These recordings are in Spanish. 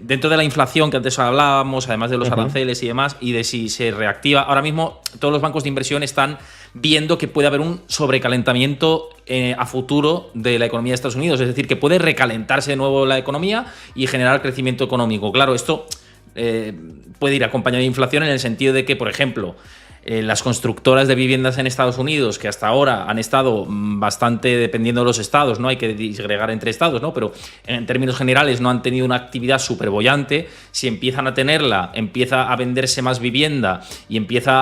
dentro de la inflación que antes hablábamos, además de los aranceles y demás, y de si se reactiva, ahora mismo todos los bancos de inversión están viendo que puede haber un sobrecalentamiento a futuro de la economía de Estados Unidos, es decir, que puede recalentarse de nuevo la economía y generar crecimiento económico. Claro, esto puede ir acompañado de inflación en el sentido de que, por ejemplo, las constructoras de viviendas en Estados Unidos, que hasta ahora han estado bastante dependiendo de los estados, no hay que disgregar entre estados, ¿no? Pero en términos generales no han tenido una actividad súper boyante. Si empiezan a tenerla, empieza a venderse más vivienda y empieza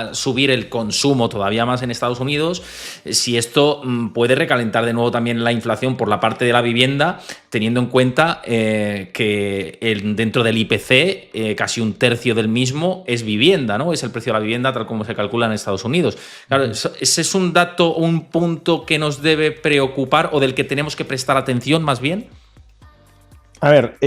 a subir el consumo todavía más en Estados Unidos, si esto puede recalentar de nuevo también la inflación por la parte de la vivienda, teniendo en cuenta que dentro del IPC casi un tercio del mismo es vivienda, ¿no? Es el precio de la vivienda tal como se calcula en Estados Unidos. Claro, ese es un dato, un punto que nos debe preocupar o del que tenemos que prestar atención más bien. A ver,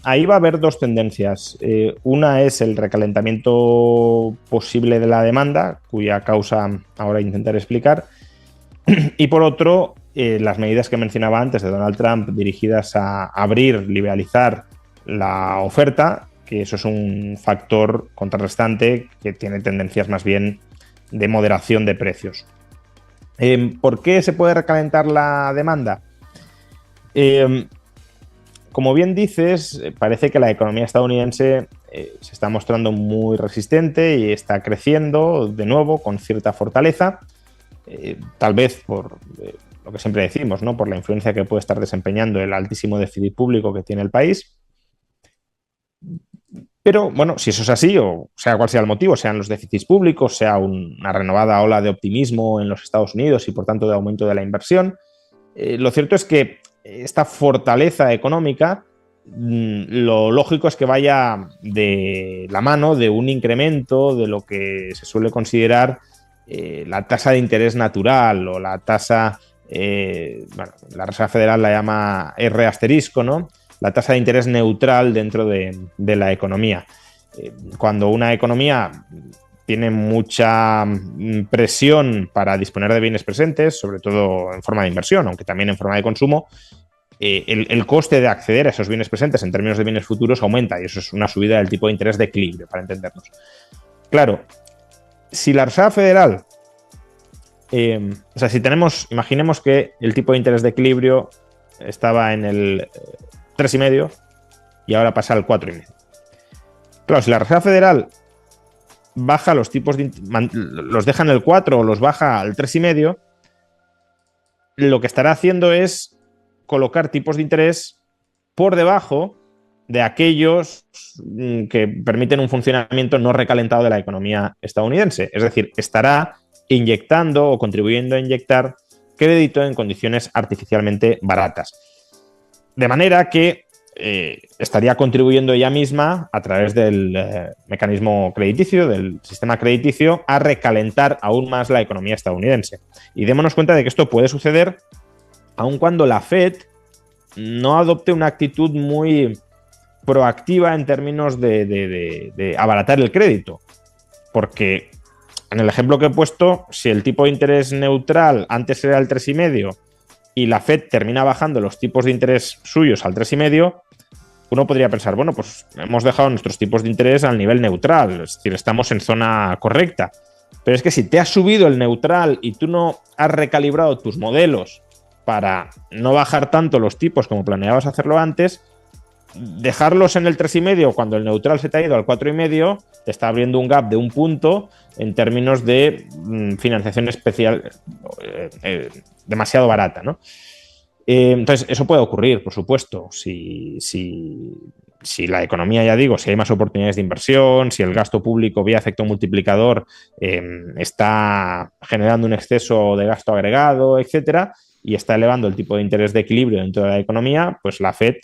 ahí va a haber dos tendencias. Una es el recalentamiento posible de la demanda, cuya causa ahora intentaré explicar. Y por otro, las medidas que mencionaba antes de Donald Trump dirigidas a abrir, liberalizar la oferta, que eso es un factor contrarrestante que tiene tendencias más bien de moderación de precios. ¿Por qué se puede recalentar la demanda? Como bien dices, parece que la economía estadounidense se está mostrando muy resistente y está creciendo de nuevo con cierta fortaleza, tal vez por lo que siempre decimos, ¿no? Por la influencia que puede estar desempeñando el altísimo déficit público que tiene el país. Pero bueno, si eso es así, o sea cual sea el motivo, sean los déficits públicos, sea una renovada ola de optimismo en los Estados Unidos y por tanto de aumento de la inversión, lo cierto es que esta fortaleza económica, lo lógico es que vaya de la mano de un incremento de lo que se suele considerar la tasa de interés natural o la tasa, bueno, la Reserva Federal la llama R asterisco, ¿no? La tasa de interés neutral dentro de la economía. Cuando una economía tiene mucha presión para disponer de bienes presentes, sobre todo en forma de inversión, aunque también en forma de consumo, el coste de acceder a esos bienes presentes en términos de bienes futuros aumenta y eso es una subida del tipo de interés de equilibrio, para entendernos. Claro, si la Reserva Federal, o sea, si tenemos, imaginemos que el tipo de interés de equilibrio estaba en el 3,5 y ahora pasa al 4,5. Claro, si la Reserva Federal baja los tipos los deja en el 4 o los baja al 3,5, lo que estará haciendo es colocar tipos de interés por debajo de aquellos que permiten un funcionamiento no recalentado de la economía estadounidense. Es decir, estará inyectando o contribuyendo a inyectar crédito en condiciones artificialmente baratas. De manera que estaría contribuyendo ella misma, a través del mecanismo crediticio, del sistema crediticio, a recalentar aún más la economía estadounidense. Y démonos cuenta de que esto puede suceder aun cuando la Fed no adopte una actitud muy proactiva en términos de abaratar el crédito. Porque en el ejemplo que he puesto, si el tipo de interés neutral antes era el 3,5 y la Fed termina bajando los tipos de interés suyos al 3,5, uno podría pensar, bueno, pues hemos dejado nuestros tipos de interés al nivel neutral, es decir, estamos en zona correcta. Pero es que si te has subido el neutral y tú no has recalibrado tus modelos para no bajar tanto los tipos como planeabas hacerlo antes, dejarlos en el 3,5 cuando el neutral se te ha ido al 4,5 te está abriendo un gap de un punto en términos de financiación especial demasiado barata, ¿no? Entonces, eso puede ocurrir, por supuesto, si la economía, ya digo, si hay más oportunidades de inversión, si el gasto público vía efecto multiplicador está generando un exceso de gasto agregado, etcétera, y está elevando el tipo de interés de equilibrio dentro de la economía, pues la Fed,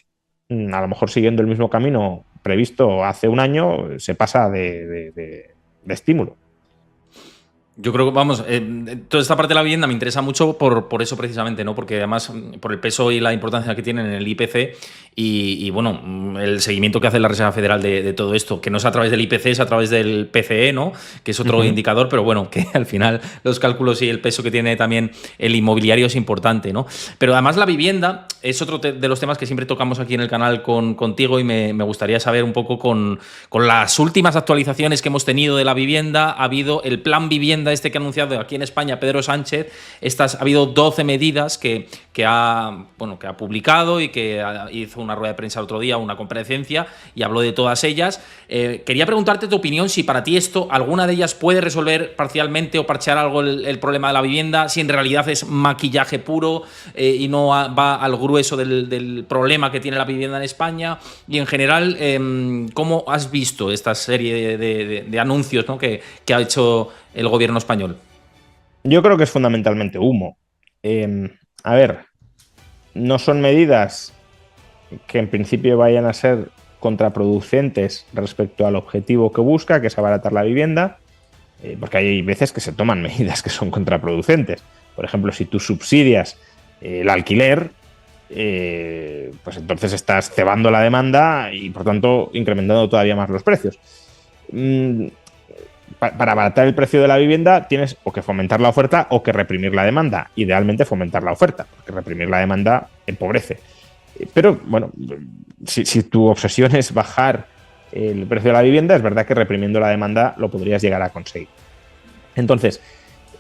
a lo mejor siguiendo el mismo camino previsto hace un año, se pasa de estímulo. Yo creo que, vamos, toda esta parte de la vivienda me interesa mucho por eso precisamente, ¿no? Porque además, por el peso y la importancia que tienen en el IPC bueno, el seguimiento que hace la Reserva Federal de todo esto, que no es a través del IPC, es a través del PCE, ¿no? Que es otro indicador, pero bueno, que al final los cálculos y el peso que tiene también el inmobiliario es importante, ¿no? Pero además la vivienda es otro de los temas que siempre tocamos aquí en el canal contigo y me gustaría saber un poco con las últimas actualizaciones que hemos tenido de la vivienda. Ha habido el plan vivienda que ha anunciado aquí en España Pedro Sánchez. Ha habido 12 medidas que ha publicado y que hizo una rueda de prensa el otro día, una comparecencia, y habló de todas ellas. Quería preguntarte tu opinión, si para ti alguna de ellas puede resolver parcialmente o parchear algo el problema de la vivienda, si en realidad es maquillaje puro y no va al grueso del problema que tiene la vivienda en España. Y en general, ¿cómo has visto esta serie de anuncios, ¿no? que ha hecho el gobierno español? Yo creo que es fundamentalmente humo. A ver, no son medidas que en principio vayan a ser contraproducentes respecto al objetivo que busca, que es abaratar la vivienda, porque hay veces que se toman medidas que son contraproducentes. Por ejemplo, si tú subsidias el alquiler, pues entonces estás cebando la demanda y por tanto incrementando todavía más los precios. Para abaratar el precio de la vivienda tienes o que fomentar la oferta o que reprimir la demanda. Idealmente fomentar la oferta, porque reprimir la demanda empobrece. Pero bueno, si tu obsesión es bajar el precio de la vivienda, es verdad que reprimiendo la demanda lo podrías llegar a conseguir. Entonces,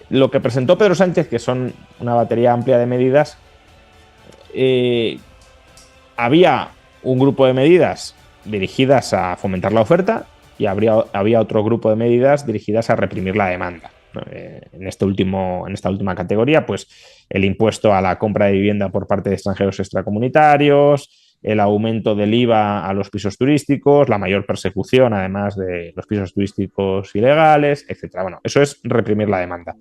lo que presentó Pedro Sánchez, que son una batería amplia de medidas, había un grupo de medidas dirigidas a fomentar la oferta y había otro grupo de medidas dirigidas a reprimir la demanda. En esta última categoría, pues el impuesto a la compra de vivienda por parte de extranjeros extracomunitarios, el aumento del IVA a los pisos turísticos, la mayor persecución además de los pisos turísticos ilegales, etcétera. Bueno, eso es reprimir la demanda.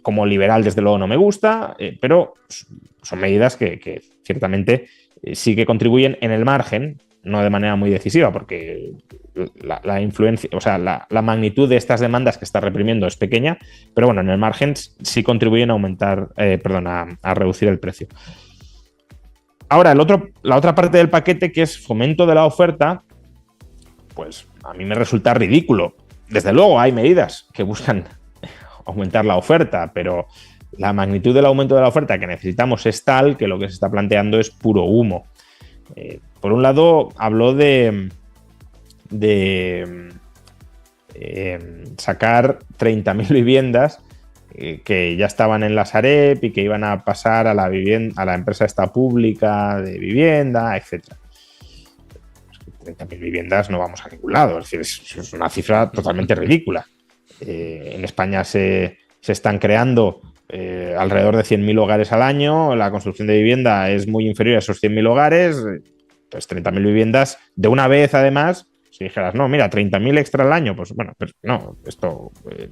Como liberal, desde luego, no me gusta, pero son medidas que ciertamente sí que contribuyen en el margen, no de manera muy decisiva, porque la influencia, o sea, la magnitud de estas demandas que está reprimiendo es pequeña, pero bueno, en el margen sí contribuyen a aumentar, a reducir el precio. Ahora, la otra parte del paquete, que es fomento de la oferta, pues a mí me resulta ridículo. Desde luego hay medidas que buscan aumentar la oferta, pero la magnitud del aumento de la oferta que necesitamos es tal que lo que se está planteando es puro humo. Por un lado, habló de sacar 30.000 viviendas que ya estaban en la Sareb y que iban a pasar a la empresa esta pública de vivienda, etc. 30.000 viviendas no vamos a ningún lado, es decir, es una cifra totalmente ridícula. En España se están creando alrededor de 100.000 hogares al año, la construcción de vivienda es muy inferior a esos 100.000 hogares, pues 30.000 viviendas de una vez, además. Si dijeras, no, mira, 30.000 extra al año, pues bueno, pues no,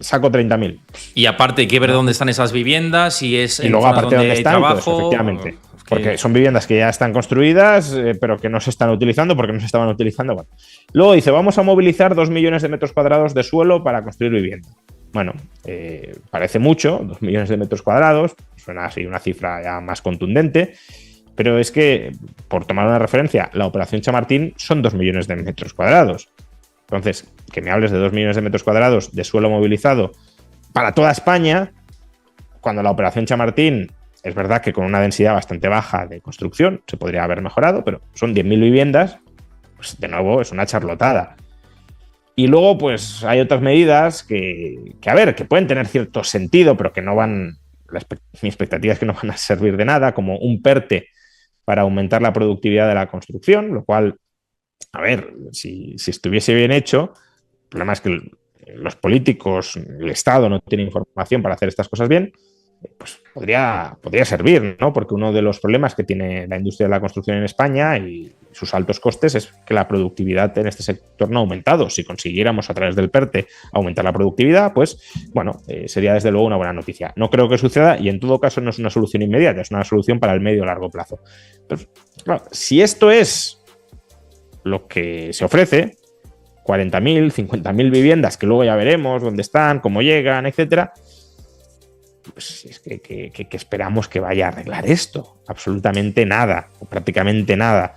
saco 30.000. Y aparte hay que ver dónde están esas viviendas, y luego aparte dónde están, pues, efectivamente. Porque son viviendas que ya están construidas, pero que no se están utilizando porque no se estaban utilizando. Bueno. Luego dice, vamos a movilizar 2 millones de metros cuadrados de suelo para construir vivienda. Bueno, parece mucho, 2 millones de metros cuadrados, suena así una cifra ya más contundente, pero es que, por tomar una referencia, la Operación Chamartín son 2 millones de metros cuadrados. Entonces, que me hables de 2 millones de metros cuadrados de suelo movilizado para toda España, cuando la Operación Chamartín es verdad que con una densidad bastante baja de construcción se podría haber mejorado, pero son 10.000 viviendas, pues de nuevo es una charlotada. Y luego, pues hay otras medidas que pueden tener cierto sentido, pero que no van, mi expectativa es que no van a servir de nada, como un PERTE para aumentar la productividad de la construcción, lo cual, a ver, si estuviese bien hecho, el problema es que los políticos, el Estado no tiene información para hacer estas cosas bien, pues podría servir, ¿no? Porque uno de los problemas que tiene la industria de la construcción en España y sus altos costes es que la productividad en este sector no ha aumentado. Si consiguiéramos a través del PERTE aumentar la productividad, pues bueno, sería desde luego una buena noticia. No creo que suceda y en todo caso no es una solución inmediata, es una solución para el medio o largo plazo. Pero, claro, si esto es lo que se ofrece, 40.000, 50.000 viviendas, que luego ya veremos dónde están, cómo llegan, etcétera, pues es que esperamos que vaya a arreglar esto. Absolutamente nada, o prácticamente nada.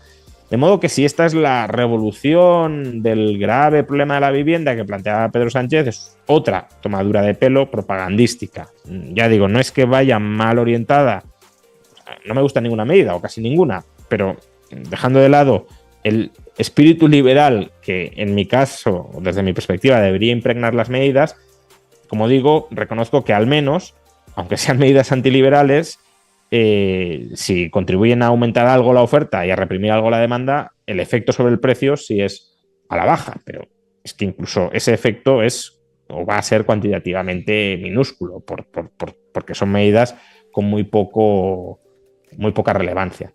De modo que si esta es la revolución del grave problema de la vivienda que planteaba Pedro Sánchez, es otra tomadura de pelo propagandística. Ya digo, no es que vaya mal orientada, no me gusta ninguna medida o casi ninguna, pero dejando de lado el espíritu liberal que en mi caso, desde mi perspectiva, debería impregnar las medidas, como digo, reconozco que al menos, aunque sean medidas antiliberales, si contribuyen a aumentar algo la oferta y a reprimir algo la demanda, el efecto sobre el precio sí es a la baja, pero es que incluso ese efecto es o va a ser cuantitativamente minúsculo porque son medidas con muy poca relevancia.